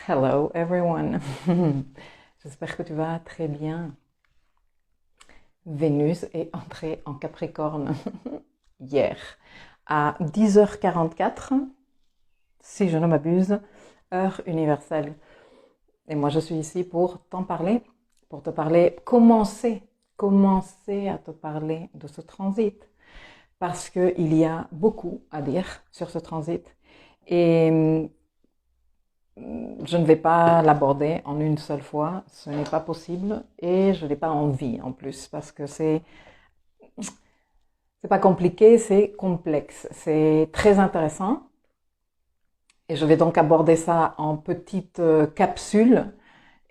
Hello everyone. J'espère que tu vas très bien. Vénus est entrée en Capricorne hier à 10h44, si je ne m'abuse, heure universelle. Et moi je suis ici pour t'en parler, pour te parler, commencer à te parler de ce transit. Parce qu'il y a beaucoup à dire sur ce transit. Et je ne vais pas l'aborder en une seule fois, ce n'est pas possible et je n'ai pas envie en plus parce que c'est pas compliqué, c'est complexe, c'est très intéressant et je vais donc aborder ça en petites capsules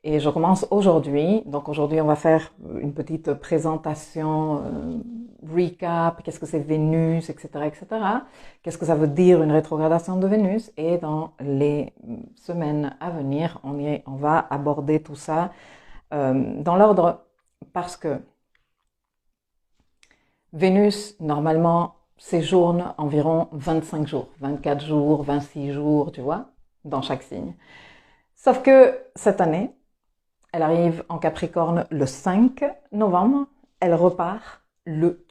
et je commence aujourd'hui. Donc aujourd'hui, on va faire une petite présentation, recap, qu'est-ce que c'est Vénus, etc., etc. Qu'est-ce que ça veut dire une rétrogradation de Vénus? Et dans les semaines à venir, on va aborder tout ça dans l'ordre parce que Vénus, normalement, séjourne environ 25 jours, 24 jours, 26 jours, tu vois, dans chaque signe. Sauf que cette année, elle arrive en Capricorne le 5 novembre. Elle repart le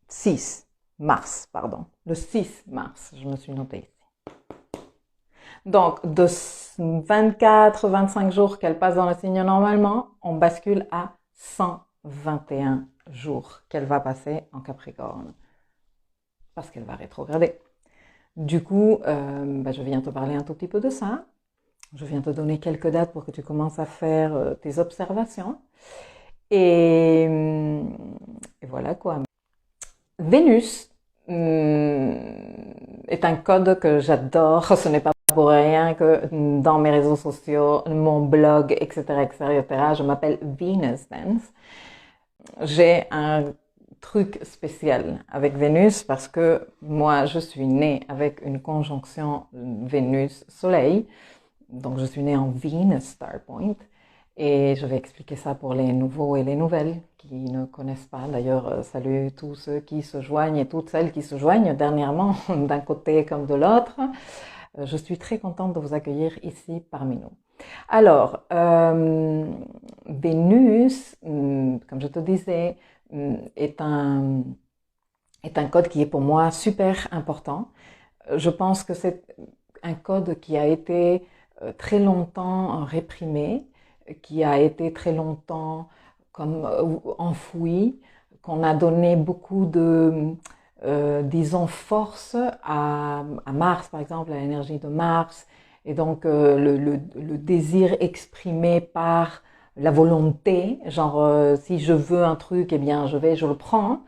6 mars, pardon. Le 6 mars, je me suis notée ici. Donc, de 24-25 jours qu'elle passe dans le signe normalement, on bascule à 121 jours qu'elle va passer en Capricorne. Parce qu'elle va rétrograder. Du coup, je viens te parler un tout petit peu de ça. Je viens te donner quelques dates pour que tu commences à faire tes observations. Et voilà quoi. Vénus est un code que j'adore. Ce n'est pas pour rien que dans mes réseaux sociaux, mon blog, etc., etc., je m'appelle Venus Dance. J'ai un truc spécial avec Vénus parce que moi, je suis née avec une conjonction Vénus-Soleil. Donc, je suis née en Venus Star Point et je vais expliquer ça pour les nouveaux et les nouvelles qui ne connaissent pas. D'ailleurs, salut tous ceux qui se joignent et toutes celles qui se joignent dernièrement d'un côté comme de l'autre. Je suis très contente de vous accueillir ici parmi nous. Alors, Vénus, comme je te disais, est un code qui est pour moi super important. Je pense que c'est un code qui a été très longtemps réprimé, qui a été très longtemps comme enfoui, qu'on a donné beaucoup de, disons, force à Mars, par exemple, à l'énergie de Mars, et donc le désir exprimé par la volonté, genre si je veux un truc, eh bien je le prends,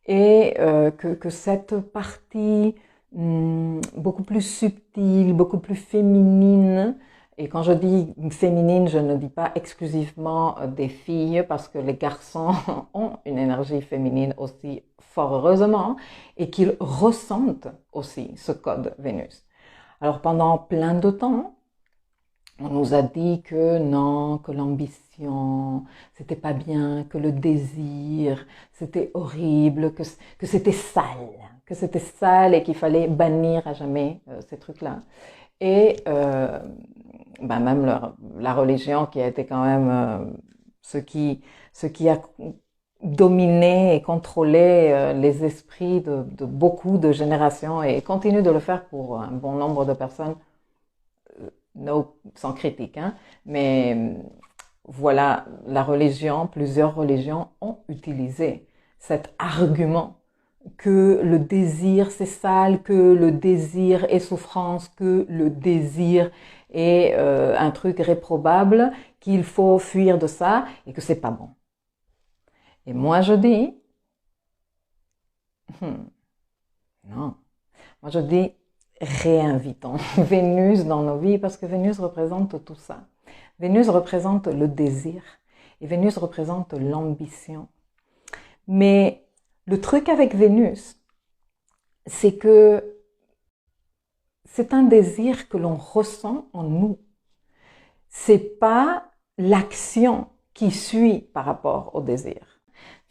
et que cette partie beaucoup plus subtile, beaucoup plus féminine. Et quand je dis féminine, je ne dis pas exclusivement des filles, parce que les garçons ont une énergie féminine aussi, fort heureusement, et qu'ils ressentent aussi ce code Vénus. Alors pendant plein de temps, on nous a dit que non, que l'ambition, c'était pas bien, que le désir, c'était horrible, que c'était sale et qu'il fallait bannir à jamais ces trucs-là. Et même la religion qui a été quand même ce qui a dominé et contrôlé les esprits de beaucoup de générations et continue de le faire pour un bon nombre de personnes, sans critique, hein, mais voilà, plusieurs religions ont utilisé cet argument que le désir c'est sale, que le désir est souffrance, que le désir est un truc réprobable, qu'il faut fuir de ça et que c'est pas bon. Et moi je dis, non, moi je dis réinvitons Vénus dans nos vies parce que Vénus représente tout ça. Vénus représente le désir et Vénus représente l'ambition. Mais le truc avec Vénus, c'est que c'est un désir que l'on ressent en nous. C'est pas l'action qui suit par rapport au désir.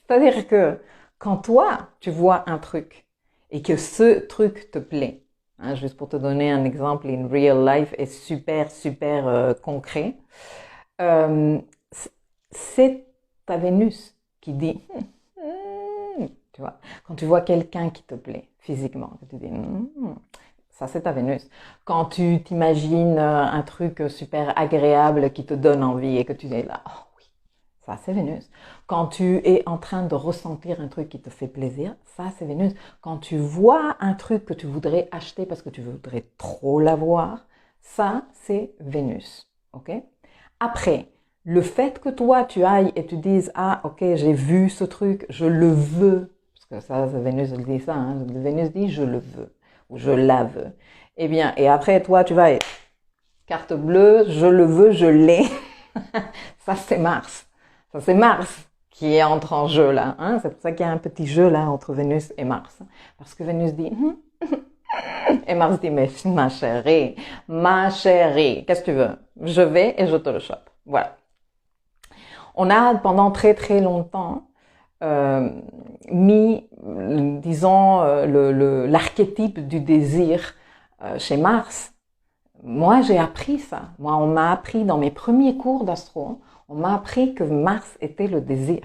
C'est-à-dire que quand toi, tu vois un truc et que ce truc te plaît, hein, juste pour te donner un exemple in real life et super, super concret. Euh, c'est ta Vénus qui dit, tu vois, quand tu vois quelqu'un qui te plaît physiquement, tu dis, ça c'est ta Vénus. Quand tu t'imagines un truc super agréable qui te donne envie et que tu dis là, oh oui, ça c'est Vénus. Quand tu es en train de ressentir un truc qui te fait plaisir, ça c'est Vénus. Quand tu vois un truc que tu voudrais acheter parce que tu voudrais trop l'avoir, ça c'est Vénus. Ok? Après, le fait que toi tu ailles et tu dises ah ok j'ai vu ce truc, je le veux, parce que ça Vénus dit ça, hein, Vénus dit je le veux ou je la veux. Eh bien, et après toi tu vas carte bleue, je le veux, je l'ai. Ça c'est Mars. Ça c'est Mars qui entre en jeu là. Hein? C'est pour ça qu'il y a un petit jeu là entre Vénus et Mars. Parce que Vénus dit et Mars dit mais ma chérie, qu'est-ce que tu veux? Je vais et je te le chope. Voilà. On a pendant très très longtemps mis, disons, l'archétype du désir chez Mars. Moi, j'ai appris ça. Moi, on m'a appris dans mes premiers cours d'astro, on m'a appris que Mars était le désir.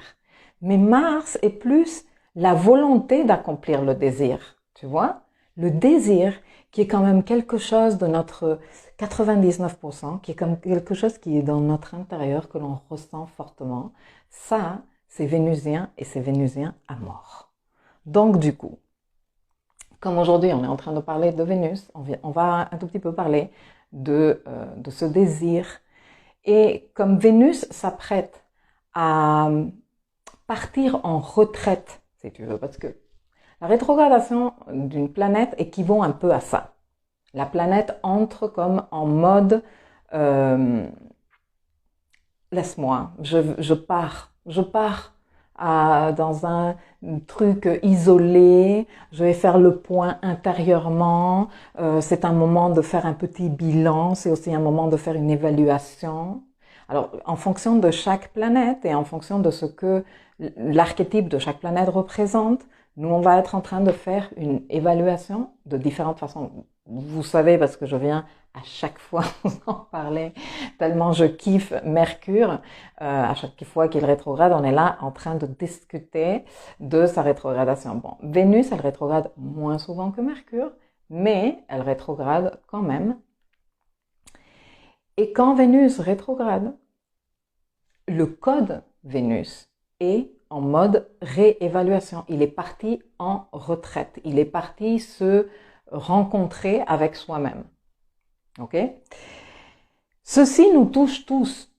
Mais Mars est plus la volonté d'accomplir le désir, tu vois? Le désir qui est quand même quelque chose de notre 99%, qui est comme quelque chose qui est dans notre intérieur, que l'on ressent fortement. Ça, c'est vénusien et c'est vénusien à mort. Donc, du coup, comme aujourd'hui on est en train de parler de Vénus, on va un tout petit peu parler de ce désir. Et comme Vénus s'apprête à partir en retraite, si tu veux, parce que la rétrogradation d'une planète équivaut un peu à ça. La planète entre comme en mode laisse-moi, je pars dans un truc isolé, je vais faire le point intérieurement, c'est un moment de faire un petit bilan, c'est aussi un moment de faire une évaluation. Alors, en fonction de chaque planète et en fonction de ce que l'archétype de chaque planète représente, nous, on va être en train de faire une évaluation de différentes façons. Vous savez, parce que je viens à chaque fois vous en parler, tellement je kiffe Mercure. À chaque fois qu'il rétrograde, on est là en train de discuter de sa rétrogradation. Bon, Vénus, elle rétrograde moins souvent que Mercure, mais elle rétrograde quand même. Et quand Vénus rétrograde, le code Vénus est en mode réévaluation. Il est parti en retraite. Il est parti se rencontrer avec soi-même. Ok? Ceci nous touche tous.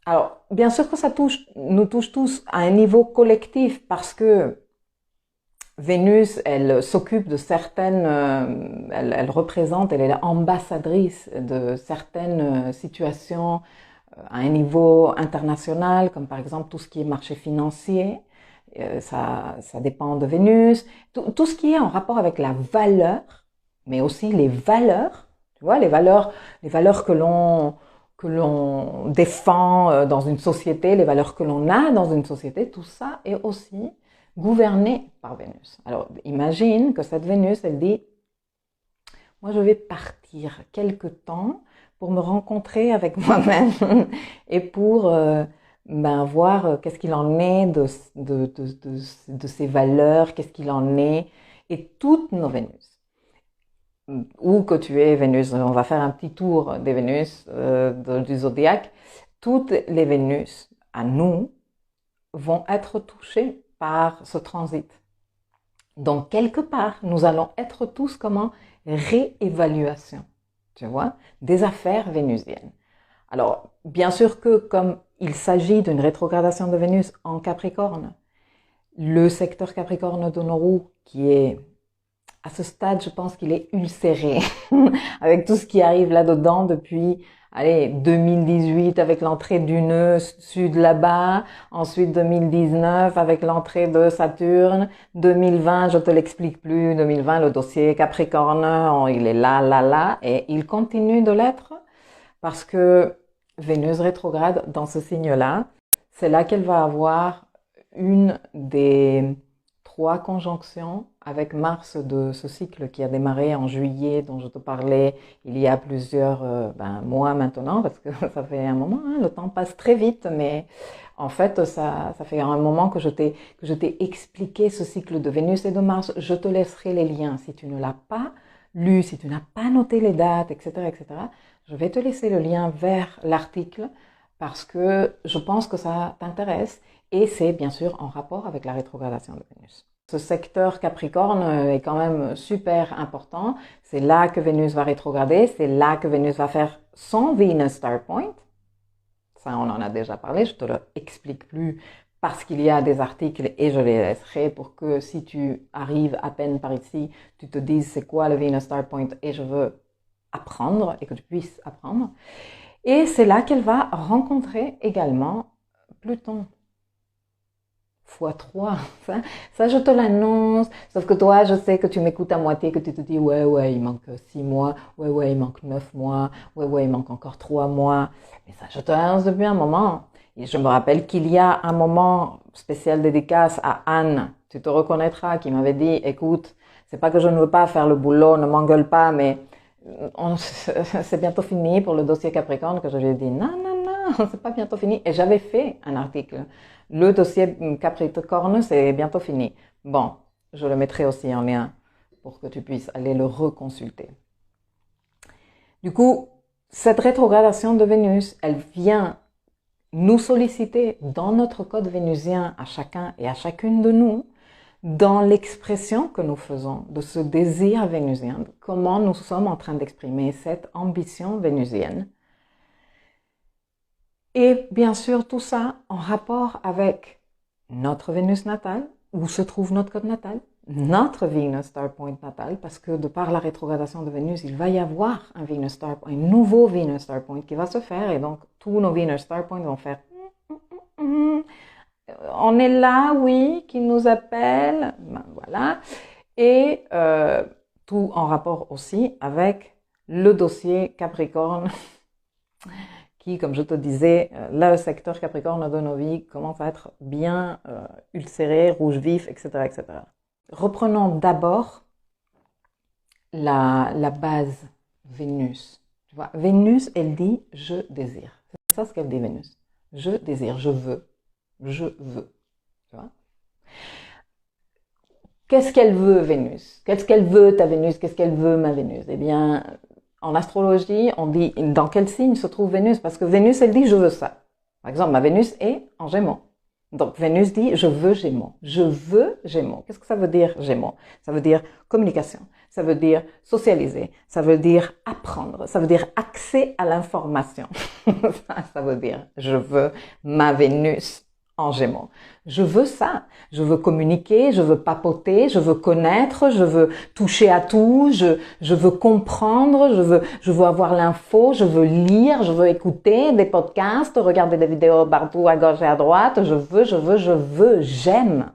Alors, bien sûr que ça nous touche tous à un niveau collectif parce que Vénus, elle s'occupe de certaines, elle représente, elle est ambassadrice de certaines situations à un niveau international, comme par exemple tout ce qui est marché financier, ça dépend de Vénus, tout ce qui est en rapport avec la valeur, mais aussi les valeurs, tu vois, les valeurs que l'on défend dans une société, les valeurs que l'on a dans une société, tout ça est aussi gouverné par Vénus. Alors, imagine que cette Vénus, elle dit, moi je vais partir quelque temps pour me rencontrer avec moi-même et pour voir qu'est-ce qu'il en est de ces valeurs, qu'est-ce qu'il en est, et toutes nos Vénus. Où que tu es Vénus, on va faire un petit tour des Vénus du zodiaque. Toutes les Vénus, à nous, vont être touchées par ce transit. Donc, quelque part, nous allons être tous comme en réévaluation, tu vois, des affaires vénusiennes. Alors, bien sûr que comme il s'agit d'une rétrogradation de Vénus en Capricorne, le secteur Capricorne de Nauru, qui est à ce stade, je pense qu'il est ulcéré avec tout ce qui arrive là-dedans depuis 2018 avec l'entrée du nœud sud là-bas, ensuite 2019 avec l'entrée de Saturne, 2020, je te l'explique plus, 2020 le dossier Capricorne, il est là, et il continue de l'être parce que Vénus rétrograde dans ce signe-là, c'est là qu'elle va avoir une des 3 conjonctions avec Mars de ce cycle qui a démarré en juillet, dont je te parlais il y a plusieurs mois maintenant, parce que ça fait un moment, hein, le temps passe très vite, mais en fait, ça fait un moment que je t'ai expliqué ce cycle de Vénus et de Mars. Je te laisserai les liens si tu ne l'as pas lu, si tu n'as pas noté les dates, etc., etc. Je vais te laisser le lien vers l'article parce que je pense que ça t'intéresse et c'est bien sûr en rapport avec la rétrogradation de Vénus. Ce secteur Capricorne est quand même super important. C'est là que Vénus va rétrograder, c'est là que Vénus va faire son Venus Star Point. Ça, on en a déjà parlé, je te l'explique plus parce qu'il y a des articles et je les laisserai pour que si tu arrives à peine par ici, tu te dises c'est quoi le Venus Star Point et je veux apprendre et que tu puisses apprendre. Et c'est là qu'elle va rencontrer également Pluton. x3, ça je te l'annonce, sauf que toi je sais que tu m'écoutes à moitié, que tu te dis ouais il manque 6 mois, ouais il manque 9 mois, ouais il manque encore 3 mois, mais ça je te l'annonce depuis un moment. Et je me rappelle qu'il y a un moment spécial dédicace à Anne, tu te reconnaîtras, qui m'avait dit écoute, c'est pas que je ne veux pas faire le boulot, ne m'engueule pas, mais c'est bientôt fini pour le dossier Capricorne, que je lui ai dit non, c'est pas bientôt fini. Et j'avais fait un article. Le dossier Capricorne, c'est bientôt fini. Bon, je le mettrai aussi en lien pour que tu puisses aller le reconsulter. Du coup, cette rétrogradation de Vénus, elle vient nous solliciter dans notre code vénusien à chacun et à chacune de nous, dans l'expression que nous faisons de ce désir vénusien, comment nous sommes en train d'exprimer cette ambition vénusienne. Et bien sûr, tout ça en rapport avec notre Vénus natale, où se trouve notre code natal, notre Venus Star Point natal, parce que de par la rétrogradation de Vénus, il va y avoir un Venus Star Point, un nouveau Venus Star Point qui va se faire, et donc tous nos Venus Star Points vont faire on est là, oui, qui nous appelle, ben, voilà, et tout en rapport aussi avec le dossier Capricorne, qui, comme je te disais, le secteur Capricorne de nos vies commence à être bien ulcéré, rouge vif, etc., etc. Reprenons d'abord la base Vénus. Tu vois, Vénus, elle dit « je désire ». C'est ça ce qu'elle dit, Vénus. Je désire, je veux. Je veux. Tu vois? Qu'est-ce qu'elle veut, Vénus? Qu'est-ce qu'elle veut, ta Vénus? Qu'est-ce qu'elle veut, ma Vénus? Eh bien, en astrologie, on dit dans quel signe se trouve Vénus? Parce que Vénus, elle dit je veux ça. Par exemple, ma Vénus est en Gémeaux. Donc, Vénus dit je veux Gémeaux. Je veux Gémeaux. Qu'est-ce que ça veut dire, Gémeaux? Ça veut dire communication. Ça veut dire socialiser. Ça veut dire apprendre. Ça veut dire accès à l'information. Ça veut dire je veux ma Vénus en Gémeaux. Je veux ça. Je veux communiquer, je veux papoter, je veux connaître, je veux toucher à tout, je veux comprendre, je veux avoir l'info, je veux lire, je veux écouter des podcasts, regarder des vidéos partout à gauche et à droite. Je veux, j'aime.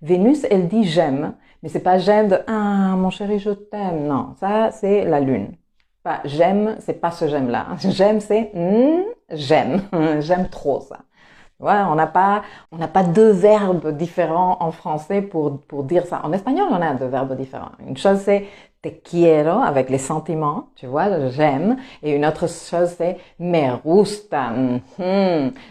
Vénus, elle dit j'aime, mais c'est pas j'aime de ah mon chéri je t'aime. Non, ça c'est la lune. Pas j'aime, c'est pas ce j'aime là. J'aime c'est j'aime, j'aime trop ça. Ouais, on n'a pas deux verbes différents en français pour dire ça. En espagnol, on a deux verbes différents. Une chose, c'est te quiero, avec les sentiments, tu vois, j'aime. Et une autre chose, c'est me gusta.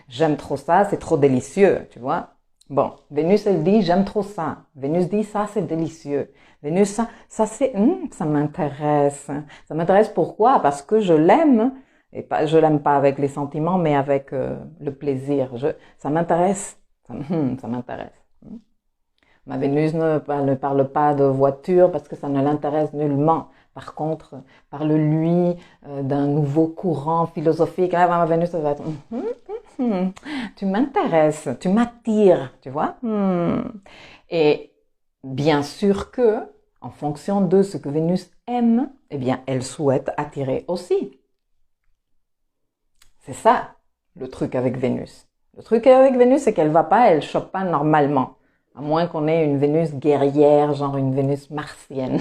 J'aime trop ça, c'est trop délicieux, tu vois. Bon, Vénus, elle dit, j'aime trop ça. Vénus dit, ça, c'est délicieux. Vénus, ça c'est, ça m'intéresse. Ça m'intéresse pourquoi? Parce que je l'aime. Et pas, je l'aime pas avec les sentiments, mais avec le plaisir. Ça m'intéresse. Ça m'intéresse. Ma Vénus ne parle pas de voiture parce que ça ne l'intéresse nullement. Par contre, parle-lui d'un nouveau courant philosophique. Là, ma Vénus, ça va être tu m'intéresses, tu m'attires, tu vois. Et bien sûr que, en fonction de ce que Vénus aime, eh bien, elle souhaite attirer aussi. C'est ça, le truc avec Vénus. Le truc avec Vénus, c'est qu'elle chope pas normalement. À moins qu'on ait une Vénus guerrière, genre une Vénus martienne.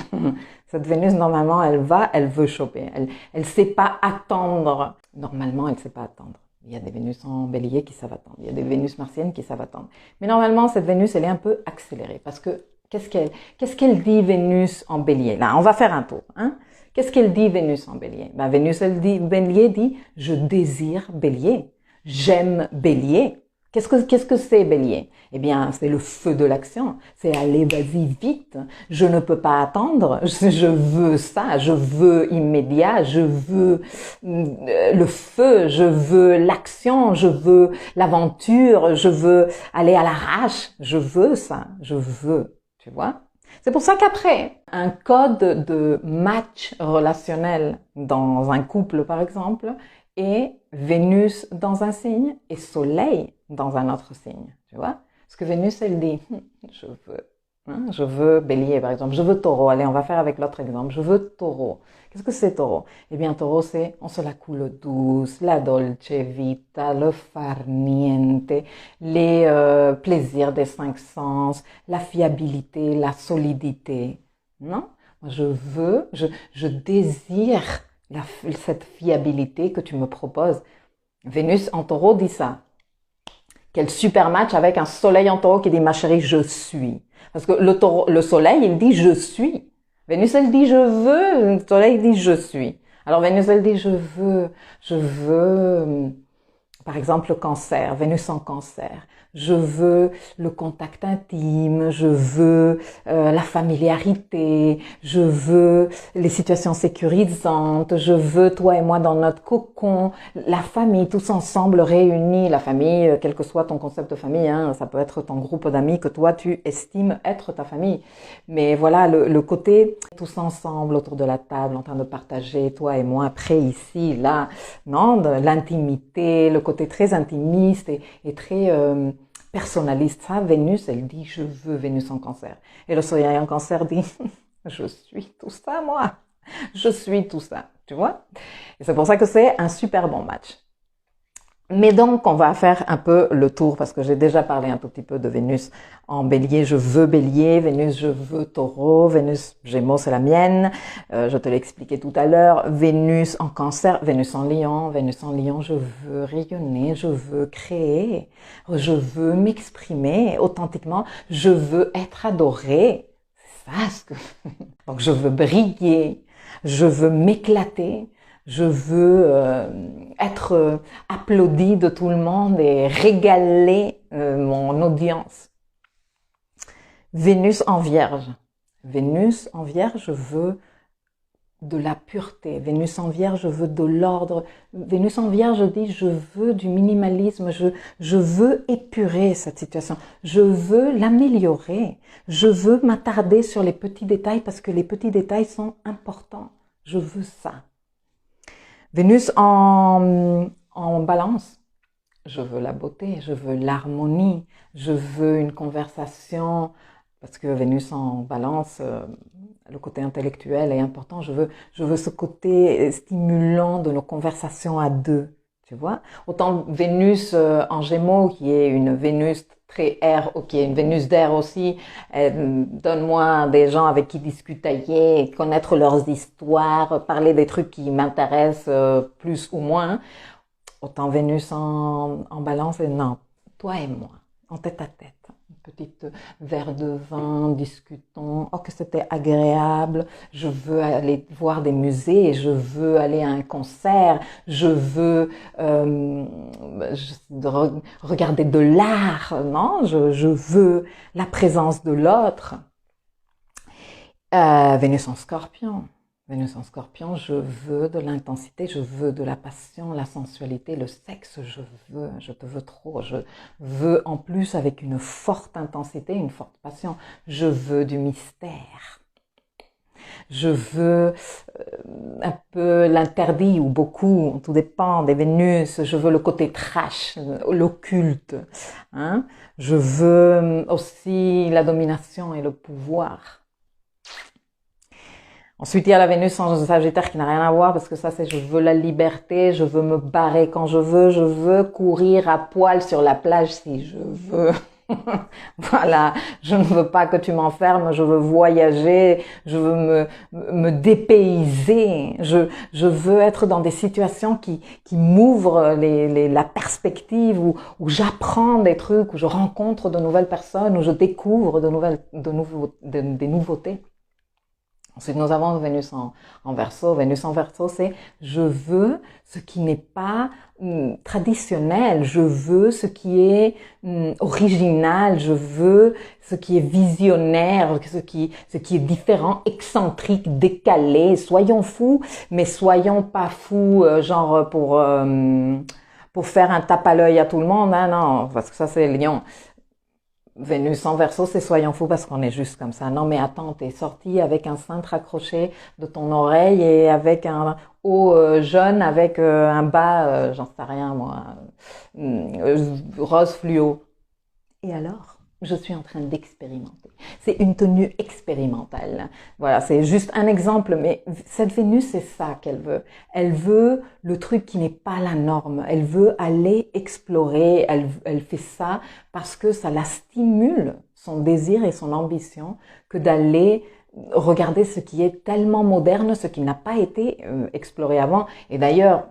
Cette Vénus, normalement, elle veut choper. Elle sait pas attendre. Normalement, elle sait pas attendre. Il y a des Vénus en bélier qui savent attendre. Il y a des Vénus martiennes qui savent attendre. Mais normalement, cette Vénus, elle est un peu accélérée. Parce que Qu'est-ce qu'elle dit Vénus en Bélier? Là, on va faire un tour, hein. Qu'est-ce qu'elle dit Vénus en Bélier? Ben, Bélier dit, je désire Bélier. J'aime Bélier. Qu'est-ce que c'est Bélier? Eh bien, c'est le feu de l'action. C'est aller, vas-y, vite. Je ne peux pas attendre. Je veux ça. Je veux immédiat. Je veux le feu. Je veux l'action. Je veux l'aventure. Je veux aller à l'arrache. Je veux ça. Je veux. Tu vois? C'est pour ça qu'après, un code de match relationnel dans un couple, par exemple, est Vénus dans un signe et Soleil dans un autre signe, tu vois. Parce que Vénus, elle dit, je veux Bélier, par exemple, je veux Taureau. Allez, on va faire avec l'autre exemple. Je veux Taureau. Qu'est-ce que c'est Taureau? Eh bien, Taureau, c'est on se la coule douce, la dolce vita, le far niente, les plaisirs des cinq sens, la fiabilité, la solidité. Non? Je désire cette fiabilité que tu me proposes. Vénus en Taureau dit ça. Quel super match avec un soleil en Taureau qui dit, ma chérie, je suis. Parce que le soleil, il dit, je suis. Vénus, elle dit, je veux. Le soleil dit, je suis. Alors, Vénus, elle dit, je veux, par exemple, le cancer, Vénus en cancer. Je veux le contact intime, je veux la familiarité, je veux les situations sécurisantes, je veux toi et moi dans notre cocon, la famille, tous ensemble réunis, la famille, quel que soit ton concept de famille, hein, ça peut être ton groupe d'amis que toi tu estimes être ta famille. Mais voilà, le côté tous ensemble autour de la table, en train de partager, toi et moi, près ici, là, non, de l'intimité, le côté très intimiste et très personnaliste. Ça, Vénus, elle dit, je veux Vénus en cancer. Et le soleil en cancer dit, je suis tout ça, moi. Je suis tout ça, tu vois. Et c'est pour ça que c'est un super bon match. Mais donc, on va faire un peu le tour parce que j'ai déjà parlé un tout petit peu de Vénus en Bélier. Je veux Bélier, Vénus, je veux Taureau, Vénus Gémeaux, c'est la mienne. Je te l'ai expliqué tout à l'heure. Vénus en Cancer, Vénus en Lion, je veux rayonner, je veux créer, je veux m'exprimer authentiquement, je veux être adoré. C'est ça ce que... Donc, je veux briller, je veux m'éclater. Je veux être applaudi de tout le monde et régaler mon audience. Vénus en Vierge. Vénus en Vierge, je veux de la pureté. Vénus en Vierge, je veux de l'ordre. Vénus en Vierge, je dis, je veux du minimalisme. Je veux épurer cette situation. Je veux l'améliorer. Je veux m'attarder sur les petits détails parce que les petits détails sont importants. Je veux ça. Vénus en Balance, je veux la beauté, je veux l'harmonie, je veux une conversation, parce que Vénus en Balance, le côté intellectuel est important, je veux ce côté stimulant de nos conversations à deux, tu vois. Autant Vénus en Gémeaux, qui est une Vénus très air, ok, une Vénus d'air aussi, donne-moi des gens avec qui discuter, connaître leurs histoires, parler des trucs qui m'intéressent plus ou moins. Autant Vénus en Balance, non, toi et moi, en tête à tête. Une petite verre de vin, discutons, oh que c'était agréable, je veux aller voir des musées, je veux aller à un concert, je veux regarder de l'art, non, je veux la présence de l'autre. Vénus en Scorpion. Vénus en Scorpion, je veux de l'intensité, je veux de la passion, la sensualité, le sexe, je te veux trop, je veux en plus avec une forte intensité, une forte passion, je veux du mystère. Je veux un peu l'interdit ou beaucoup, tout dépend des Vénus, je veux le côté trash, l'occulte, hein. Je veux aussi la domination et le pouvoir. Ensuite, il y a la Vénus en Sagittaire qui n'a rien à voir parce que ça, c'est je veux la liberté, je veux me barrer quand je veux courir à poil sur la plage si je veux. Voilà, je ne veux pas que tu m'enfermes, je veux voyager, je veux me dépayser, je veux être dans des situations qui m'ouvrent la perspective, où j'apprends des trucs, où je rencontre de nouvelles personnes, où je découvre des nouveautés. Ensuite, nous avons Vénus en Verseau. Vénus en Verseau, c'est je veux ce qui n'est pas traditionnel, je veux ce qui est original, je veux ce qui est visionnaire, ce qui est différent, excentrique, décalé. Soyons fous, mais soyons pas fous, genre pour faire un tape à l'œil à tout le monde. Hein, non, parce que ça c'est Lion. Vénus en Verseau, c'est soyons fous parce qu'on est juste comme ça. Non mais attends, t'es sorti avec un cintre accroché de ton oreille et avec un haut jaune avec un bas, j'en sais rien moi, rose fluo. Et alors? Je suis en train d'expérimenter. C'est une tenue expérimentale. Voilà, c'est juste un exemple, mais cette Vénus, c'est ça qu'elle veut. Elle veut le truc qui n'est pas la norme. Elle veut aller explorer. Elle fait ça parce que ça la stimule, son désir et son ambition, que d'aller regarder ce qui est tellement moderne, ce qui n'a pas été exploré avant. Et d'ailleurs,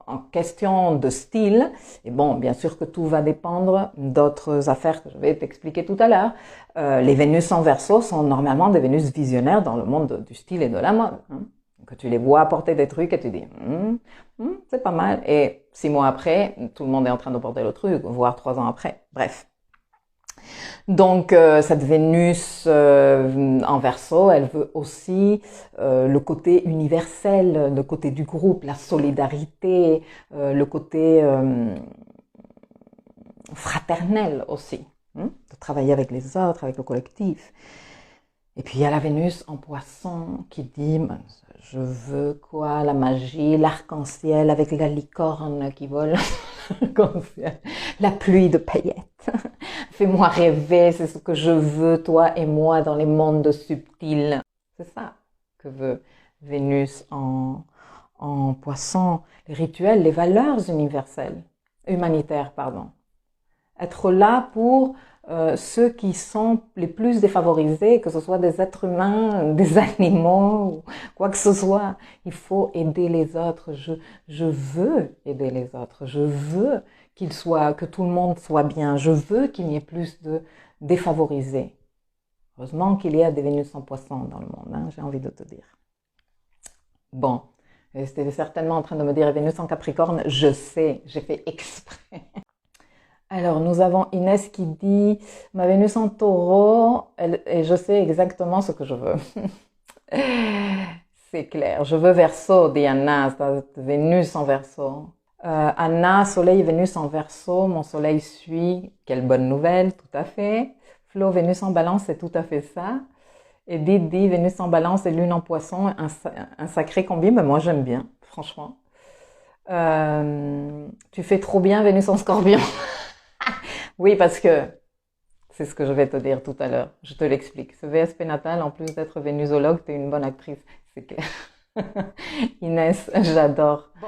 en question de style, et bon, bien sûr que tout va dépendre d'autres affaires que je vais t'expliquer tout à l'heure. Les Vénus en Verseau sont normalement des Vénus visionnaires dans le monde du style et de la mode. Hein. Que tu les vois apporter des trucs et tu dis, c'est pas mal. Et 6 mois après, tout le monde est en train de porter le truc, voire 3 ans après. Bref. Donc cette Vénus en Verseau, elle veut aussi le côté universel, le côté du groupe, la solidarité, le côté fraternel aussi, de travailler avec les autres, avec le collectif. Et puis il y a la Vénus en Poisson qui dit je veux quoi, la magie, l'arc-en-ciel avec la licorne qui vole, la pluie de paillettes. Fais-moi rêver, c'est ce que je veux, toi et moi, dans les mondes subtils. C'est ça que veut Vénus en Poisson. Les rituels, les valeurs universelles, humanitaires, pardon. Être là pour ceux qui sont les plus défavorisés, que ce soit des êtres humains, des animaux, ou quoi que ce soit. Il faut aider les autres. Je veux aider les autres. Je veux que tout le monde soit bien. Je veux qu'il n'y ait plus de défavorisés. Heureusement qu'il y a des Vénus en Poisson dans le monde, hein, j'ai envie de te dire. Bon, c'était certainement en train de me dire Vénus en Capricorne. Je sais, j'ai fait exprès. Alors, nous avons Inès qui dit « Ma Vénus en Taureau, et je sais exactement ce que je veux. » C'est clair. Je veux Verseau, dit Anna, Vénus en Verseau. Anna, Soleil, Vénus en Verseau, mon Soleil suit. Quelle bonne nouvelle, tout à fait. Flo, Vénus en Balance, c'est tout à fait ça. Edith dit Vénus en Balance et Lune en Poisson, un sacré combi, mais moi j'aime bien, franchement. Tu fais trop bien Vénus en Scorpion. Oui, parce que c'est ce que je vais te dire tout à l'heure. Je te l'explique. Ce VSP natal, en plus d'être vénusologue, t'es une bonne actrice. C'est clair. Inès, j'adore. Bon.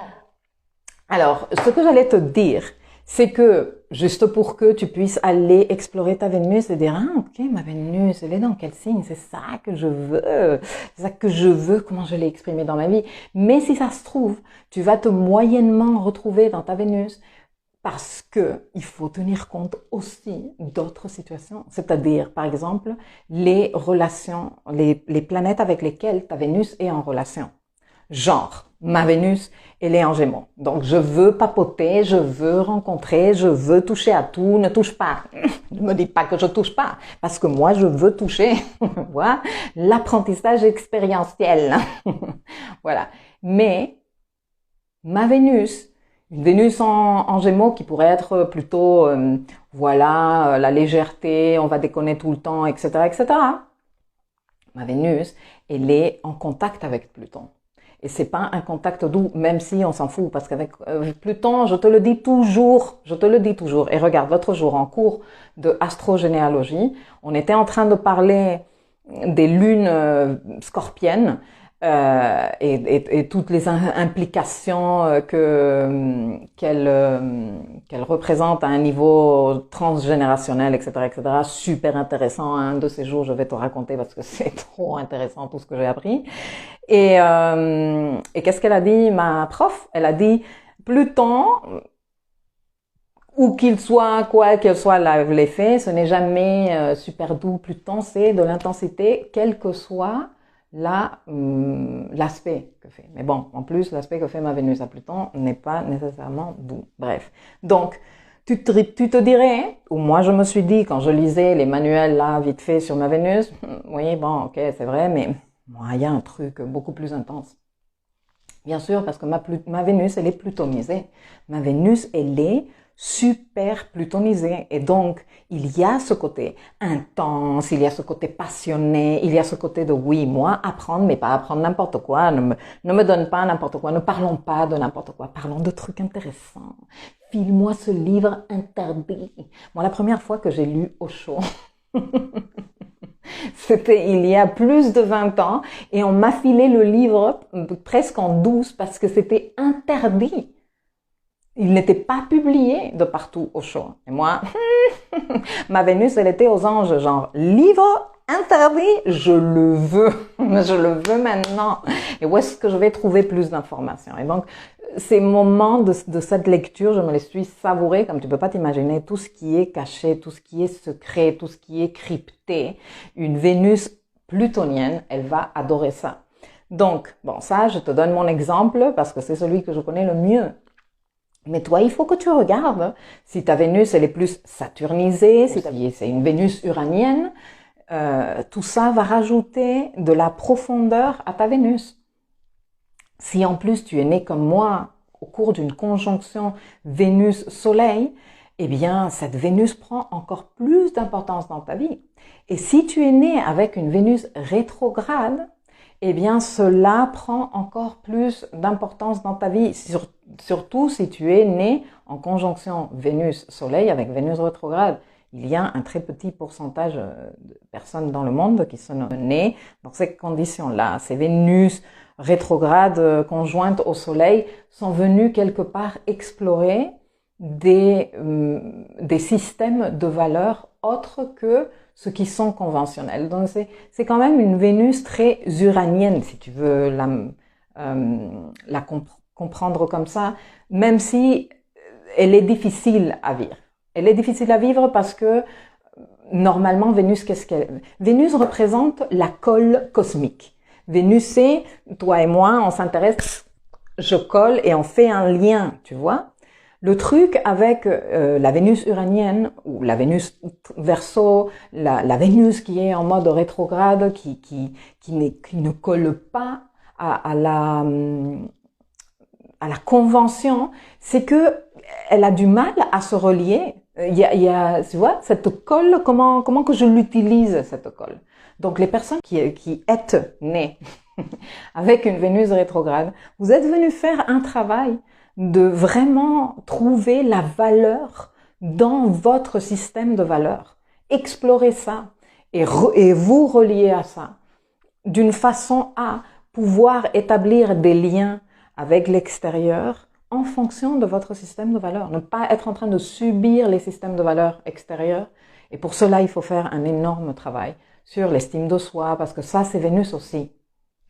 Alors, ce que j'allais te dire, c'est que, juste pour que tu puisses aller explorer ta Vénus et dire, ah, ok, ma Vénus, elle est dans quel signe? C'est ça que je veux. C'est ça que je veux, comment je l'ai exprimé dans ma vie. Mais si ça se trouve, tu vas te moyennement retrouver dans ta Vénus, parce que il faut tenir compte aussi d'autres situations, c'est-à-dire par exemple les relations, les planètes avec lesquelles ta Vénus est en relation. Genre, ma Vénus, elle est en Gémeaux. Donc je veux papoter, je veux rencontrer, je veux toucher à tout, ne touche pas. Ne me dis pas que je touche pas, parce que moi je veux toucher. Voilà, l'apprentissage expérientiel. Voilà. Mais ma Vénus, une Vénus en Gémeaux qui pourrait être plutôt, la légèreté, on va déconner tout le temps, etc., etc. Ma Vénus, elle est en contact avec Pluton. Et c'est pas un contact doux, même si on s'en fout, parce qu'avec Pluton, je te le dis toujours. Et regarde, l'autre jour, en cours de astrogénéalogie, on était en train de parler des lunes scorpiennes, et toutes les implications qu'elle représente à un niveau transgénérationnel, etc., etc. Super intéressant. Un de ces jours, je vais te raconter parce que c'est trop intéressant tout ce que j'ai appris. Et qu'est-ce qu'elle a dit, ma prof? Elle a dit, Pluton, où qu'il soit, quoi qu'elle soit l'effet, ce n'est jamais super doux. Pluton, c'est de l'intensité, quel que soit l'aspect que fait. Mais bon, en plus, l'aspect que fait ma Vénus à Pluton n'est pas nécessairement doux. Bref. Donc, tu te dirais, ou moi je me suis dit quand je lisais les manuels là, vite fait sur ma Vénus, oui, bon, ok, c'est vrai, mais moi, il y a un truc beaucoup plus intense. Bien sûr, parce que ma Vénus, elle est plutonisée. Ma Vénus, elle est super plutonisée. Et donc, il y a ce côté intense, il y a ce côté passionné, il y a ce côté de oui, moi, apprendre, mais pas apprendre n'importe quoi. Ne me donne pas n'importe quoi. Ne parlons pas de n'importe quoi. Parlons de trucs intéressants. File-moi ce livre interdit. Moi, la première fois que j'ai lu Osho, c'était il y a plus de 20 ans et on m'a filé le livre presque en douce parce que c'était interdit. Il n'était pas publié de partout au show. Et moi, ma Vénus, elle était aux anges, genre, livre interdit, je le veux. Je le veux maintenant. Et où est-ce que je vais trouver plus d'informations? Et donc, ces moments de cette lecture, je me les suis savourés, comme tu peux pas t'imaginer, tout ce qui est caché, tout ce qui est secret, tout ce qui est crypté. Une Vénus plutonienne, elle va adorer ça. Donc, bon, ça, je te donne mon exemple parce que c'est celui que je connais le mieux. Mais toi, il faut que tu regardes si ta Vénus, elle est plus saturnisée, si c'est une Vénus uranienne, tout ça va rajouter de la profondeur à ta Vénus. Si en plus tu es né comme moi au cours d'une conjonction Vénus-Soleil, eh bien, cette Vénus prend encore plus d'importance dans ta vie. Et si tu es né avec une Vénus rétrograde, eh bien, cela prend encore plus d'importance dans ta vie, surtout si tu es né en conjonction Vénus-Soleil avec Vénus rétrograde. Il y a un très petit pourcentage de personnes dans le monde qui sont nées dans ces conditions-là. Ces Vénus rétrogrades conjointes au Soleil sont venues quelque part explorer des systèmes de valeurs autres que ceux qui sont conventionnels. Donc c'est quand même une Vénus très uranienne, si tu veux la comprendre comme ça, même si elle est difficile à vivre. Elle est difficile à vivre parce que normalement Vénus, Vénus représente la colle cosmique. Vénus, c'est toi et moi, on s'intéresse, je colle et on fait un lien, tu vois. Le truc avec la Vénus uranienne ou la Vénus Verseau, la Vénus qui est en mode rétrograde, qui ne colle pas à la convention, c'est que elle a du mal à se relier. Il y a, tu vois, cette colle, comment que je l'utilise, cette colle. Donc, les personnes qui êtes nées avec une Vénus rétrograde, vous êtes venus faire un travail de vraiment trouver la valeur dans votre système de valeurs. Explorez ça et vous relier à ça d'une façon à pouvoir établir des liens avec l'extérieur en fonction de votre système de valeurs. Ne pas être en train de subir les systèmes de valeurs extérieurs. Et pour cela, il faut faire un énorme travail sur l'estime de soi, parce que ça, c'est Vénus aussi.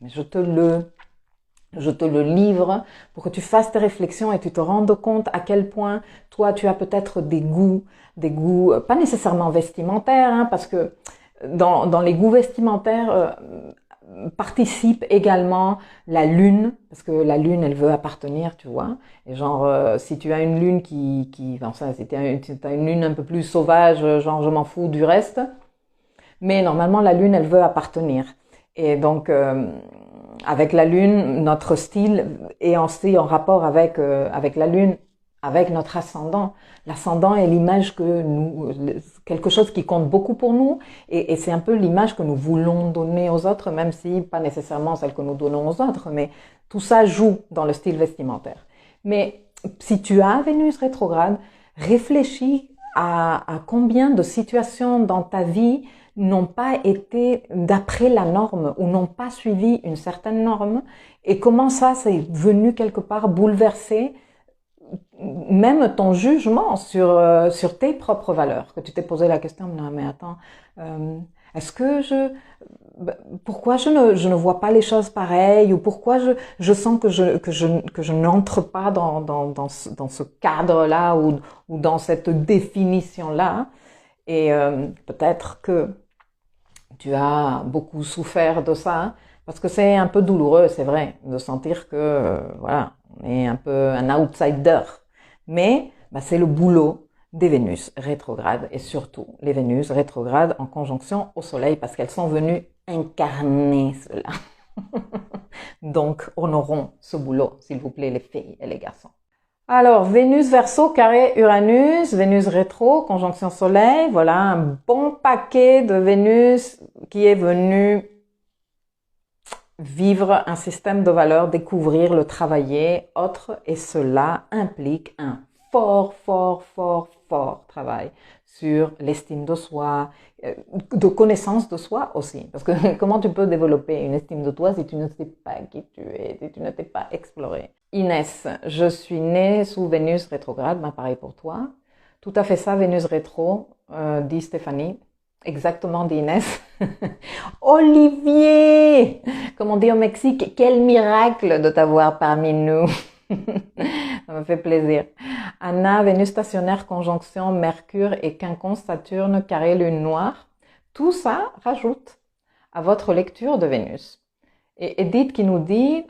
Mais je te le livre pour que tu fasses tes réflexions et tu te rendes compte à quel point toi, tu as peut-être des goûts, pas nécessairement vestimentaires, hein, parce que dans les goûts vestimentaires, participe également la lune, parce que la lune, elle veut appartenir, tu vois. Et genre, si tu as une lune enfin, si tu as une lune un peu plus sauvage, genre, je m'en fous du reste. Mais normalement, la lune, elle veut appartenir. Et donc, avec la lune, notre style est aussi en rapport avec la lune, avec notre ascendant. L'ascendant est l'image que quelque chose qui compte beaucoup pour nous, et c'est un peu l'image que nous voulons donner aux autres, même si pas nécessairement celle que nous donnons aux autres, mais tout ça joue dans le style vestimentaire. Mais si tu as Vénus rétrograde, réfléchis à combien de situations dans ta vie n'ont pas été d'après la norme ou n'ont pas suivi une certaine norme et comment ça c'est venu quelque part bouleverser même ton jugement sur tes propres valeurs, que tu t'es posé la question, non mais attends, est-ce que pourquoi je ne vois pas les choses pareilles ou pourquoi je sens que je n'entre pas dans ce cadre-là ou dans cette définition-là et peut-être que tu as beaucoup souffert de ça parce que c'est un peu douloureux, c'est vrai, de sentir que voilà, on est un peu un outsider. Mais c'est le boulot des Vénus rétrogrades et surtout les Vénus rétrogrades en conjonction au Soleil parce qu'elles sont venues incarner cela. Donc, honorons ce boulot, s'il vous plaît, les filles et les garçons. Alors, Vénus Verseau, carré Uranus, Vénus rétro, conjonction Soleil, voilà un bon paquet de Vénus qui est venu vivre un système de valeurs, découvrir, le travailler, autre, et cela implique un fort travail sur l'estime de soi, de connaissance de soi aussi. Parce que comment tu peux développer une estime de toi si tu ne sais pas qui tu es, si tu ne t'es pas exploré. Inès, je suis née sous Vénus rétrograde, pareil pour toi. Tout à fait ça, Vénus rétro, dit Stéphanie. Exactement, dit Inès. Olivier, comme on dit au Mexique, quel miracle de t'avoir parmi nous. Ça me fait plaisir. Anna, Vénus stationnaire, conjonction Mercure et quinconce Saturne, carré Lune noire. Tout ça rajoute à votre lecture de Vénus. Et Edith qui nous dit,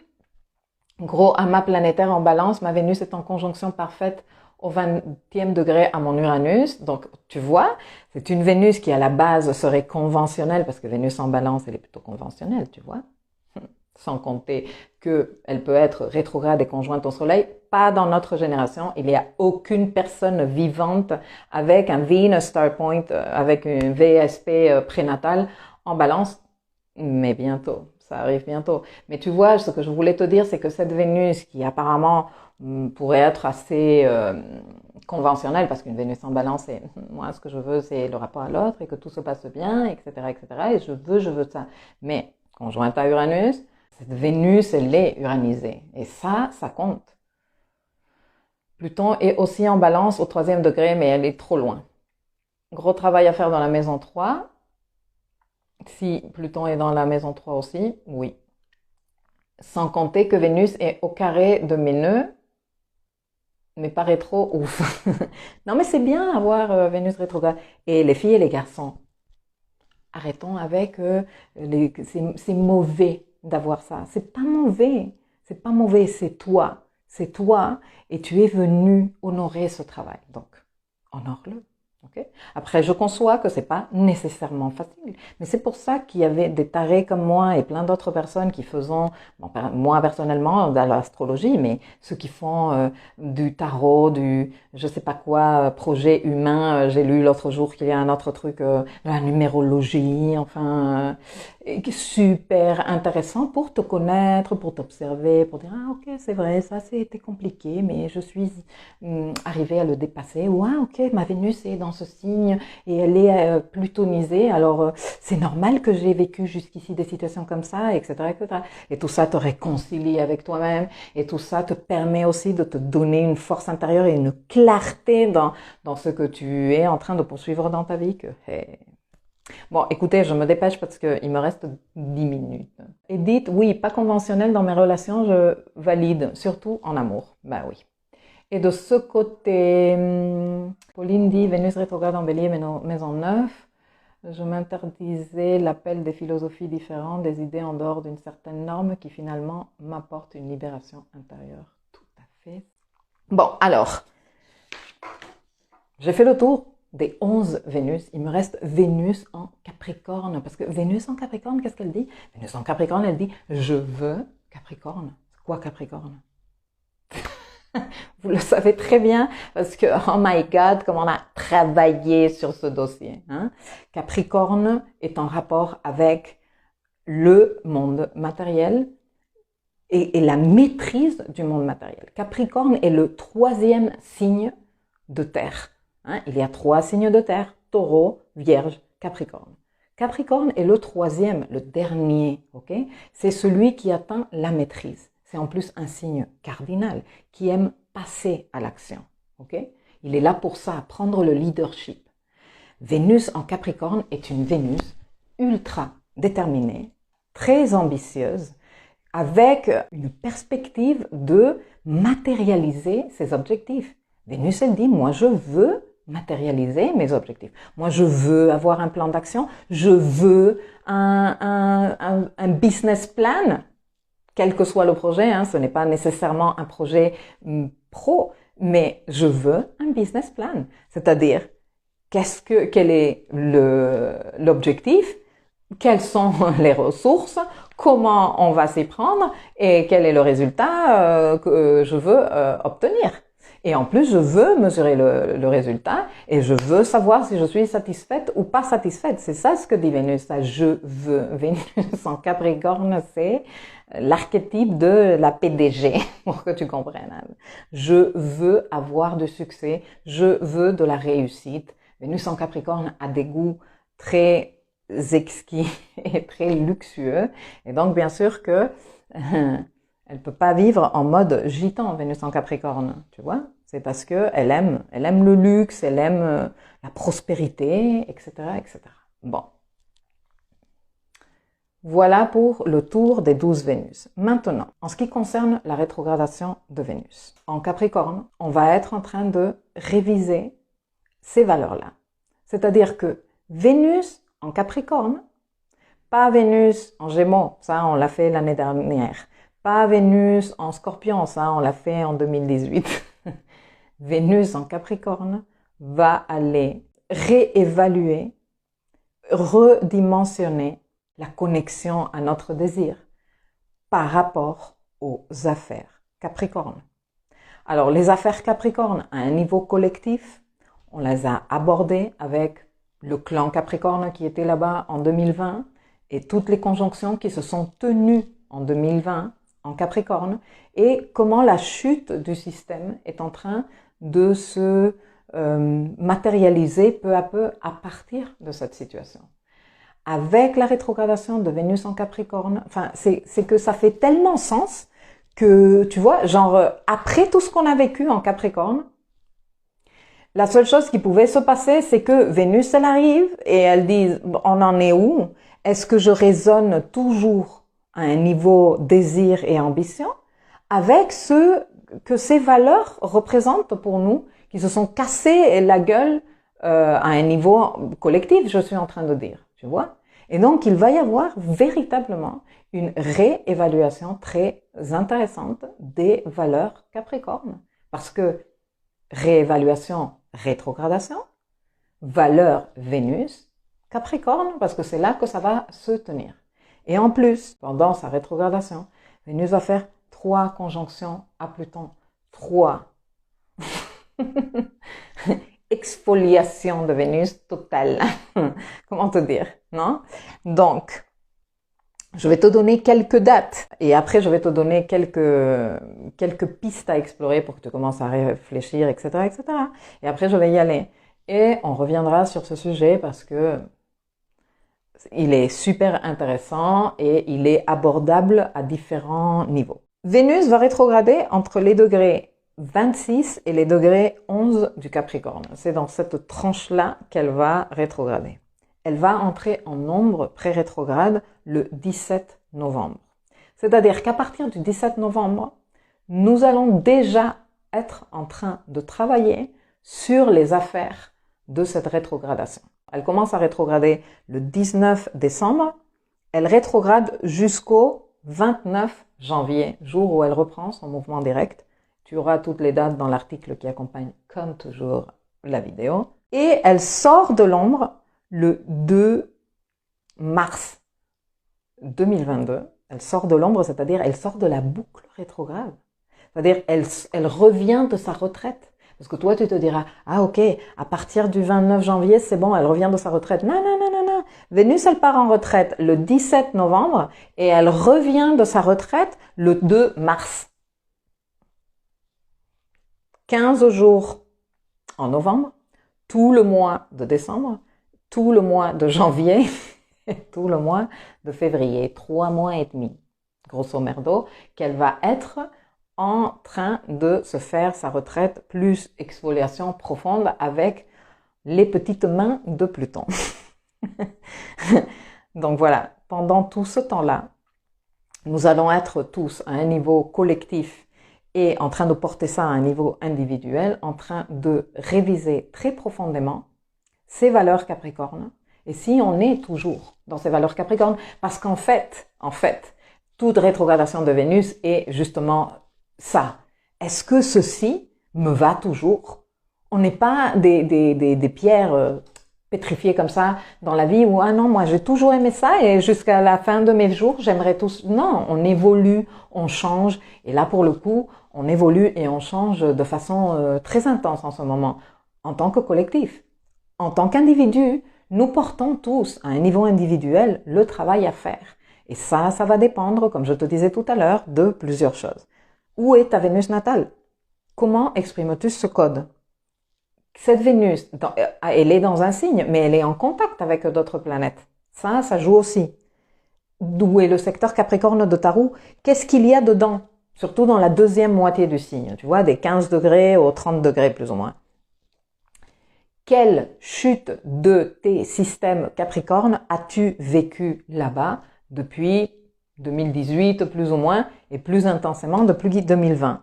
gros amas planétaire en balance, ma Vénus est en conjonction parfaite au 20e degré à mon Uranus. Donc, tu vois, c'est une Vénus qui à la base serait conventionnelle, parce que Vénus en balance, elle est plutôt conventionnelle, tu vois. Sans compter qu'elle peut être rétrograde et conjointe au Soleil. Pas dans notre génération. Il n'y a aucune personne vivante avec un Venus Star Point, avec une VSP prénatale en balance. Mais bientôt. Ça arrive bientôt. Mais tu vois, ce que je voulais te dire, c'est que cette Vénus qui apparemment pourrait être assez conventionnelle, parce qu'une Vénus en balance, c'est moi, ce que je veux, c'est le rapport à l'autre et que tout se passe bien, etc., etc. Et je veux ça. Mais conjointe à Uranus, cette Vénus, elle est uranisée. Et ça compte. Pluton est aussi en balance au 3e degré, mais elle est trop loin. Gros travail à faire dans la maison 3. Si Pluton est dans la maison 3 aussi, oui. Sans compter que Vénus est au carré de mes nœuds, mais pas rétro, ouf. Non, mais c'est bien avoir Vénus rétrograde. Et les filles et les garçons, arrêtons avec c'est mauvais d'avoir ça. C'est pas mauvais. C'est pas mauvais, c'est toi. C'est toi et tu es venu honorer ce travail. Donc, honore-le. Okay. Après, je conçois que c'est pas nécessairement facile, mais c'est pour ça qu'il y avait des tarés comme moi et plein d'autres personnes qui faisaient, moi personnellement, de l'astrologie, mais ceux qui font du tarot, du je sais pas quoi, projet humain. J'ai lu l'autre jour qu'il y a un autre truc, la numérologie, enfin, super intéressant pour te connaître, pour t'observer, pour dire ah ok c'est vrai, ça c'était compliqué, mais je suis arrivée à le dépasser. Ou ah ok ma Vénus est dans ce signe et elle est plutonisée, alors c'est normal que j'ai vécu jusqu'ici des situations comme ça, etc., etc. Et tout ça te réconcilie avec toi-même et tout ça te permet aussi de te donner une force intérieure et une clarté dans ce que tu es en train de poursuivre dans ta vie. Que hey. Bon, écoutez, je me dépêche parce qu'il me reste 10 minutes. Edith, oui, pas conventionnel dans mes relations, je valide, surtout en amour. Ben oui. Et de ce côté, Pauline dit, Vénus rétrograde en Bélier, maison 9. Je m'interdisais l'appel des philosophies différentes, des idées en dehors d'une certaine norme qui finalement m'apporte une libération intérieure. Tout à fait. Bon, alors, j'ai fait le tour des 11 Vénus. Il me reste Vénus en Capricorne. Parce que Vénus en Capricorne, qu'est-ce qu'elle dit? Vénus en Capricorne, elle dit « Je veux Capricorne ». C'est quoi Capricorne? Vous le savez très bien parce que, oh my God, comme on a travaillé sur ce dossier. Hein? Capricorne est en rapport avec le monde matériel et la maîtrise du monde matériel. Capricorne est le 3e signe de terre. Hein? Il y a 3 signes de terre, Taureau, Vierge, Capricorne. Capricorne est le troisième, le dernier, ok? C'est celui qui atteint la maîtrise. C'est en plus un signe cardinal qui aime passer à l'action, ok? Il est là pour ça, prendre le leadership. Vénus en Capricorne est une Vénus ultra déterminée, très ambitieuse, avec une perspective de matérialiser ses objectifs. Vénus, elle dit, moi je veux matérialiser mes objectifs. Moi, je veux avoir un plan d'action. Je veux un business plan, quel que soit le projet. Hein, ce n'est pas nécessairement un projet pro, mais je veux un business plan. C'est-à-dire, quel est l'objectif? Quelles sont les ressources? Comment on va s'y prendre? Et quel est le résultat que je veux obtenir? Et en plus, je veux mesurer le résultat et je veux savoir si je suis satisfaite ou pas satisfaite. C'est ça ce que dit Vénus, ça, je veux. Vénus en Capricorne, c'est l'archétype de la PDG, pour que tu comprennes. Je veux avoir du succès, je veux de la réussite. Vénus en Capricorne a des goûts très exquis et très luxueux. Et donc, bien sûr que elle peut pas vivre en mode gitan, Vénus en Capricorne, tu vois. C'est parce que elle aime le luxe, elle aime la prospérité, etc., etc. Bon. Voilà pour le tour des 12 Vénus. Maintenant, en ce qui concerne la rétrogradation de Vénus. En Capricorne, on va être en train de réviser ces valeurs-là. C'est-à-dire que Vénus en Capricorne, pas Vénus en Gémeaux, ça on l'a fait l'année dernière. Pas Vénus en Scorpion, ça on l'a fait en 2018. Vénus en Capricorne va aller réévaluer, redimensionner la connexion à notre désir par rapport aux affaires Capricorne. Alors les affaires Capricorne à un niveau collectif, on les a abordées avec le clan Capricorne qui était là-bas en 2020 et toutes les conjonctions qui se sont tenues en 2020 en Capricorne et comment la chute du système est en train de se matérialiser peu à peu à partir de cette situation. Avec la rétrogradation de Vénus en Capricorne, enfin, c'est que ça fait tellement sens que, tu vois, genre, après tout ce qu'on a vécu en Capricorne, la seule chose qui pouvait se passer, c'est que Vénus, elle arrive et elle dit, on en est où? Est-ce que je raisonne toujours à un niveau désir et ambition avec ce que ces valeurs représentent pour nous, qui se sont cassées la gueule à un niveau collectif, je suis en train de dire, tu vois? Et donc, il va y avoir véritablement une réévaluation très intéressante des valeurs Capricorne. Parce que réévaluation, rétrogradation, valeur Vénus, Capricorne, parce que c'est là que ça va se tenir. Et en plus, pendant sa rétrogradation, Vénus va faire 3 conjonctions à Pluton. 3. Exfoliation de Vénus totale. Comment te dire, non? Donc, je vais te donner quelques dates et après je vais te donner quelques pistes à explorer pour que tu commences à réfléchir, etc., etc. Et après je vais y aller. Et on reviendra sur ce sujet parce que il est super intéressant et il est abordable à différents niveaux. Vénus va rétrograder entre les degrés 26 et les degrés 11 du Capricorne. C'est dans cette tranche-là qu'elle va rétrograder. Elle va entrer en ombre pré-rétrograde le 17 novembre. C'est-à-dire qu'à partir du 17 novembre, nous allons déjà être en train de travailler sur les affaires de cette rétrogradation. Elle commence à rétrograder le 19 décembre. Elle rétrograde jusqu'au 29 janvier, jour où elle reprend son mouvement direct. Tu auras toutes les dates dans l'article qui accompagne, comme toujours, la vidéo. Et elle sort de l'ombre le 2 mars 2022. Elle sort de l'ombre, c'est-à-dire elle sort de la boucle rétrograde. C'est-à-dire elle revient de sa retraite. Parce que toi, tu te diras, ah ok, à partir du 29 janvier, c'est bon, elle revient de sa retraite. Non, non, non, non, non. Vénus, elle part en retraite le 17 novembre et elle revient de sa retraite le 2 mars. 15 jours en novembre, tout le mois de décembre, tout le mois de janvier tout le mois de février, 3 mois et demi, grosso merdo, qu'elle va être en train de se faire sa retraite plus exfoliation profonde avec les petites mains de Pluton. Donc voilà, pendant tout ce temps-là, nous allons être tous à un niveau collectif et en train de porter ça à un niveau individuel, en train de réviser très profondément ces valeurs Capricorne. Et si on est toujours dans ces valeurs Capricorne, parce qu'en fait, toute rétrogradation de Vénus est justement ça. Est-ce que ceci me va toujours? On n'est pas des pierres pétrifiées comme ça dans la vie où, ah non, moi j'ai toujours aimé ça et jusqu'à la fin de mes jours, j'aimerais tous. Non, on évolue, on change. Et là, pour le coup, on évolue et on change de façon très intense en ce moment, en tant que collectif. En tant qu'individu, nous portons tous à un niveau individuel le travail à faire. Et ça va dépendre, comme je te disais tout à l'heure, de plusieurs choses. Où est ta Vénus natale? Comment exprimes-tu ce code? Cette Vénus, elle est dans un signe, mais elle est en contact avec d'autres planètes. Ça joue aussi. D'où est le secteur Capricorne de ta roue? Qu'est-ce qu'il y a dedans? Surtout dans la deuxième moitié du signe, tu vois, des 15 degrés aux 30 degrés plus ou moins. Quelle chute de tes systèmes Capricorne as-tu vécu là-bas depuis 2018 plus ou moins et plus intensément depuis 2020?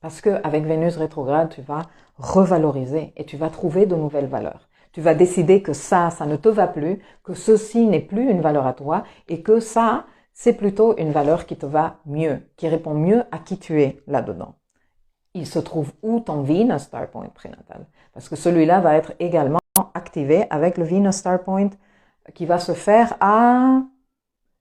Parce que avec Vénus rétrograde, tu vas revaloriser et tu vas trouver de nouvelles valeurs. Tu vas décider que ça ne te va plus, que ceci n'est plus une valeur à toi et que ça, c'est plutôt une valeur qui te va mieux, qui répond mieux à qui tu es là-dedans. Il se trouve où ton Venus Star Point prénatal? Parce que celui-là va être également activé avec le Venus Star Point qui va se faire à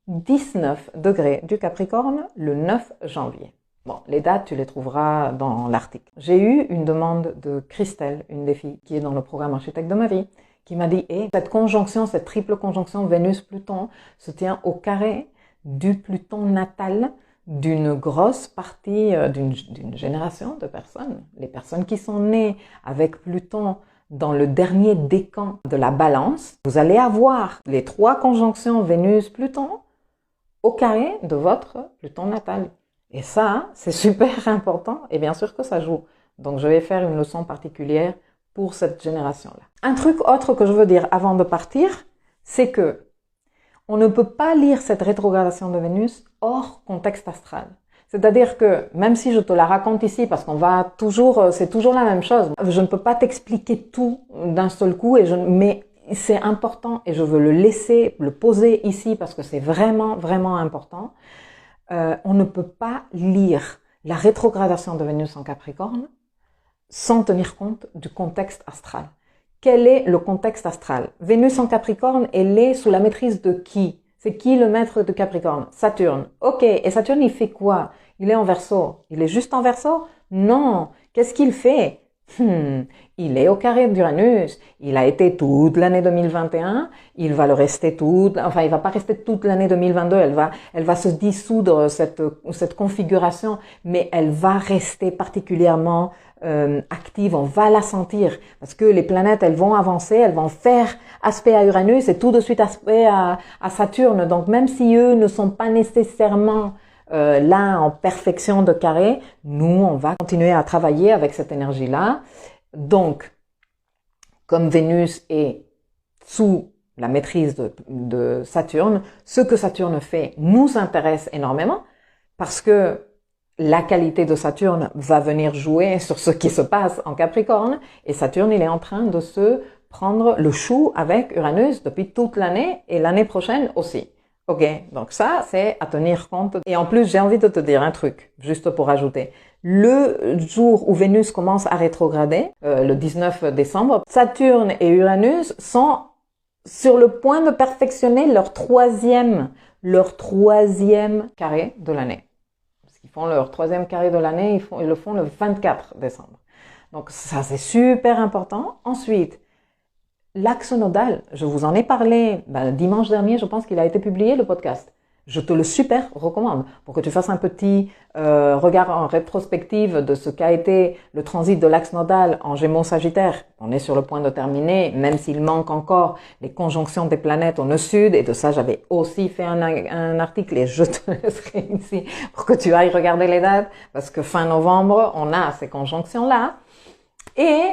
19 degrés du Capricorne le 9 janvier. Bon, les dates, tu les trouveras dans l'article. J'ai eu une demande de Christelle, une des filles qui est dans le programme Architecte de ma vie, qui m'a dit cette conjonction, cette triple conjonction Vénus-Pluton se tient au carré du Pluton natal d'une grosse partie d'une génération de personnes. Les personnes qui sont nées avec Pluton dans le dernier décan de la balance, vous allez avoir les 3 conjonctions Vénus-Pluton au carré de votre Pluton natal. Et ça, c'est super important et bien sûr que ça joue. Donc je vais faire une leçon particulière pour cette génération-là. Un truc autre que je veux dire avant de partir, c'est que on ne peut pas lire cette rétrogradation de Vénus hors contexte astral. C'est-à-dire que, même si je te la raconte ici, parce qu'on va toujours, c'est toujours la même chose, je ne peux pas t'expliquer tout d'un seul coup, mais c'est important et je veux le laisser, le poser ici parce que c'est vraiment, vraiment important. On ne peut pas lire la rétrogradation de Vénus en Capricorne sans tenir compte du contexte astral. Quel est le contexte astral? Vénus en Capricorne, elle est sous la maîtrise de qui? C'est qui le maître de Capricorne? Saturne. Ok, et Saturne, il fait quoi? Il est en Verseau. Il est juste en Verseau? Non. Qu'est-ce qu'il fait? Il est au carré d'Uranus. Il a été toute l'année 2021. Il va le rester il va pas rester toute l'année 2022. Elle va se dissoudre, cette configuration, mais elle va rester particulièrement active, on va la sentir parce que les planètes, elles vont avancer, elles vont faire aspect à Uranus et tout de suite aspect à Saturne. Donc même si eux ne sont pas nécessairement là en perfection de carré, nous on va continuer à travailler avec cette énergie-là. Donc comme Vénus est sous la maîtrise de Saturne, ce que Saturne fait nous intéresse énormément parce que la qualité de Saturne va venir jouer sur ce qui se passe en Capricorne et Saturne, il est en train de se prendre le chou avec Uranus depuis toute l'année et l'année prochaine aussi. Ok, donc ça, c'est à tenir compte. Et en plus, j'ai envie de te dire un truc, juste pour ajouter. Le jour où Vénus commence à rétrograder, le 19 décembre, Saturne et Uranus sont sur le point de perfectionner leur troisième carré de l'année. Ils font leur 3e carré de l'année, ils le font le 24 décembre. Donc ça, c'est super important. Ensuite, l'axe nodal, je vous en ai parlé dimanche dernier, je pense qu'il a été publié, le podcast. Je te le super recommande pour que tu fasses un petit regard en rétrospective de ce qu'a été le transit de l'axe nodal en Gémeaux-Sagittaire. On est sur le point de terminer, même s'il manque encore les conjonctions des planètes au nœud sud. Et de ça, j'avais aussi fait un article et je te laisserai ici pour que tu ailles regarder les dates parce que fin novembre, on a ces conjonctions-là. Et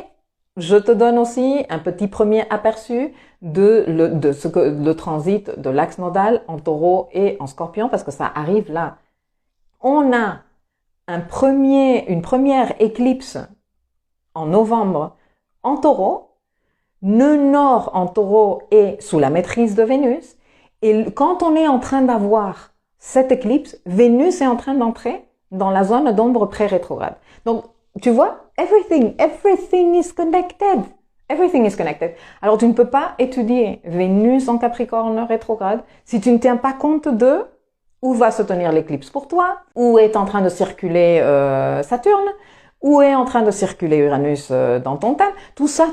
je te donne aussi un petit premier aperçu de le transit de l'axe nodal en taureau et en scorpion parce que ça arrive là. On a une première éclipse en novembre en taureau. Nœud nord en taureau est sous la maîtrise de Vénus. Et quand on est en train d'avoir cette éclipse, Vénus est en train d'entrer dans la zone d'ombre pré-rétrograde. Donc, tu vois, everything is connected. Everything is connected. Alors, tu ne peux pas étudier Vénus en Capricorne rétrograde si tu ne tiens pas compte de où va se tenir l'éclipse pour toi, où est en train de circuler Saturne, où est en train de circuler Uranus dans ton thème. Tout ça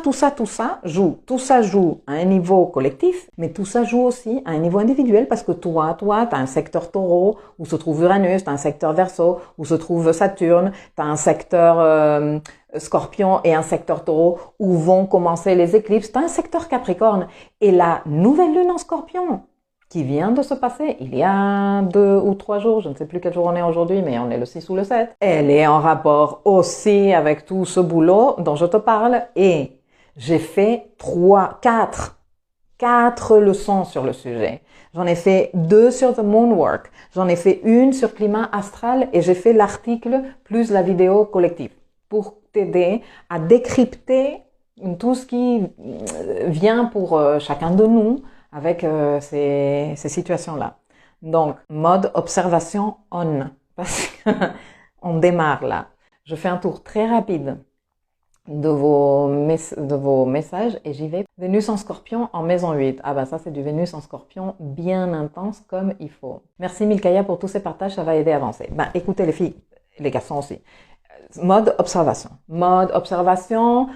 joue. Tout ça joue à un niveau collectif, mais tout ça joue aussi à un niveau individuel parce que toi, t'as un secteur taureau où se trouve Uranus, t'as un secteur Verseau où se trouve Saturne, t'as un secteur Scorpion et un secteur taureau où vont commencer les éclipses, t'as un secteur Capricorne et la nouvelle lune en Scorpion qui vient de se passer il y a 2 ou 3 jours, je ne sais plus quel jour on est aujourd'hui, mais on est le 6 ou le 7. Elle est en rapport aussi avec tout ce boulot dont je te parle et j'ai fait 4 leçons sur le sujet. J'en ai fait 2 sur The Moonwork, j'en ai fait 1 sur climat astral et j'ai fait l'article plus la vidéo collective pour t'aider à décrypter tout ce qui vient pour chacun de nous avec ces situations-là. Donc, mode observation on, parce qu'on démarre là. Je fais un tour très rapide de vos messages et j'y vais. Vénus en Scorpion en maison 8. Ah bah ça c'est du Vénus en Scorpion bien intense comme il faut. Merci Milkaya pour tous ces partages, ça va aider à avancer. Ben écoutez les filles, les garçons aussi. Mode observation. Mode observation,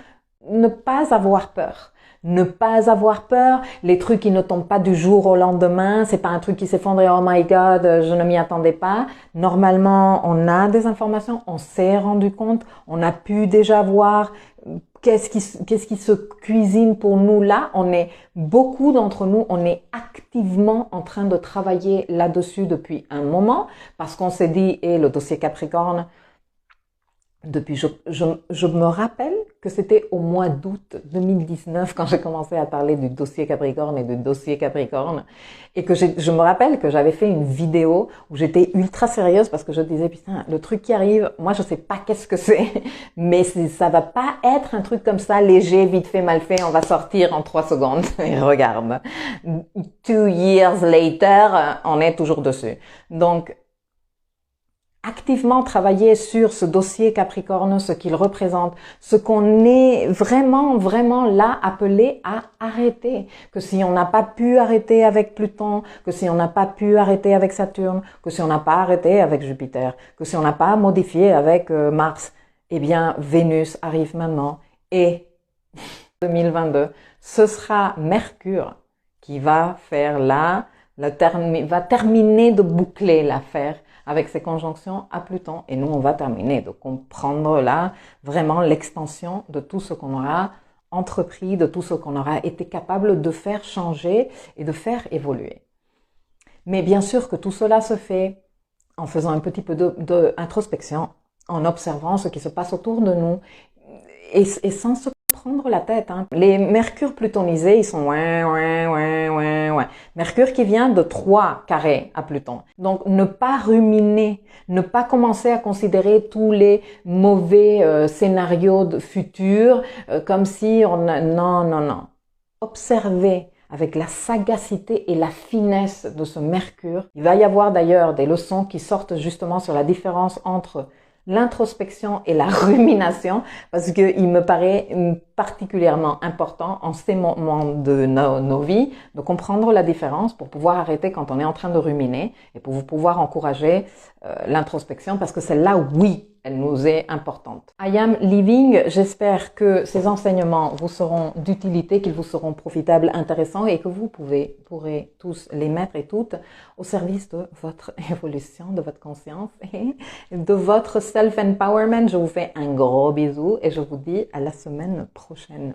ne pas avoir peur. Ne pas avoir peur, les trucs qui ne tombent pas du jour au lendemain, c'est pas un truc qui s'effondre et oh my god, je ne m'y attendais pas. Normalement, on a des informations, on s'est rendu compte, on a pu déjà voir qu'est-ce qui se cuisine pour nous là. Beaucoup d'entre nous, on est activement en train de travailler là-dessus depuis un moment parce qu'on s'est dit, et le dossier Capricorne, depuis, je me rappelle que c'était au mois d'août 2019 quand j'ai commencé à parler du dossier Capricorne et du dossier Capricorne et que je me rappelle que j'avais fait une vidéo où j'étais ultra sérieuse parce que je disais putain, le truc qui arrive, moi je sais pas qu'est-ce que c'est, mais ça va pas être un truc comme ça léger, vite fait, mal fait, on va sortir en 3 secondes et regarde. 2 years later, on est toujours dessus. Donc, activement travailler sur ce dossier Capricorne, ce qu'il représente, ce qu'on est vraiment, vraiment là appelé à arrêter. Que si on n'a pas pu arrêter avec Pluton, que si on n'a pas pu arrêter avec Saturne, que si on n'a pas arrêté avec Jupiter, que si on n'a pas modifié avec Mars, eh bien Vénus arrive maintenant et 2022, ce sera Mercure qui va faire va terminer de boucler l'affaire avec ces conjonctions à Pluton. Et nous, on va terminer de comprendre là vraiment l'extension de tout ce qu'on aura entrepris, de tout ce qu'on aura été capable de faire changer et de faire évoluer. Mais bien sûr que tout cela se fait en faisant un petit peu d'introspection, en observant ce qui se passe autour de nous et sans se prendre la tête. Hein. Les Mercure plutonisés, ils sont ouais. Mercure qui vient de 3 carrés à Pluton. Donc, ne pas ruminer, ne pas commencer à considérer tous les mauvais scénarios de futur comme si Non. Observez avec la sagacité et la finesse de ce Mercure. Il va y avoir d'ailleurs des leçons qui sortent justement sur la différence entre l'introspection et la rumination, parce que il me paraît particulièrement important en ces moments de nos vies de comprendre la différence pour pouvoir arrêter quand on est en train de ruminer et pour pouvoir encourager l'introspection, parce que c'est là, oui, elle nous est importante. I am leaving. J'espère que ces enseignements vous seront d'utilité, qu'ils vous seront profitables, intéressants et que vous pourrez tous les mettre et toutes au service de votre évolution, de votre conscience et de votre self-empowerment. Je vous fais un gros bisou et je vous dis à la semaine prochaine.